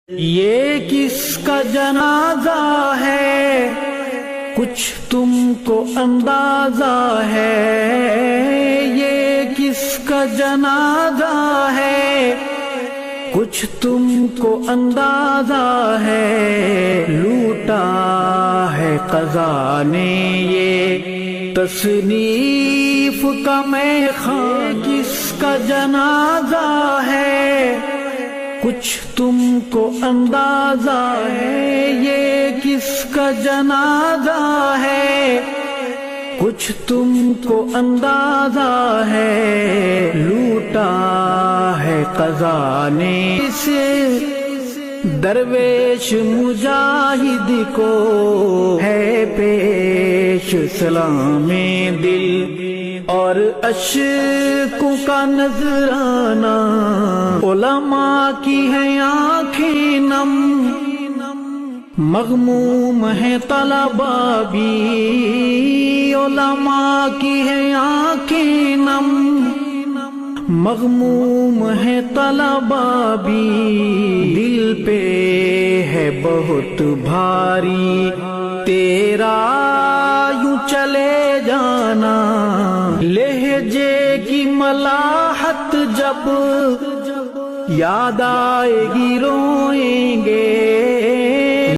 یہ کس کا جنازہ ہے کچھ تم کو اندازہ ہے، یہ کس کا جنازہ ہے کچھ تم کو اندازہ ہے، لوٹا ہے قضا نے یہ تصنیف کا میخانہ، کس کا جنازہ ہے کچھ تم کو اندازہ ہے، یہ کس کا جنازہ ہے کچھ تم کو اندازہ ہے، لوٹا ہے قضا نے اسے درویش مجاہد کو ہے پیش سلام دل اور اشکوں کا نذرانہ، علماء کی ہیں آنکھیں نم، مغموم ہے طلباء بھی، علماء کی ہیں آنکھیں نم، مغموم ہے طلباء بھی، دل پہ ہے بہت بھاری تیرا یوں چلے جانا، لہجے کی ملاحت جب یاد آئے گی روئیں گے،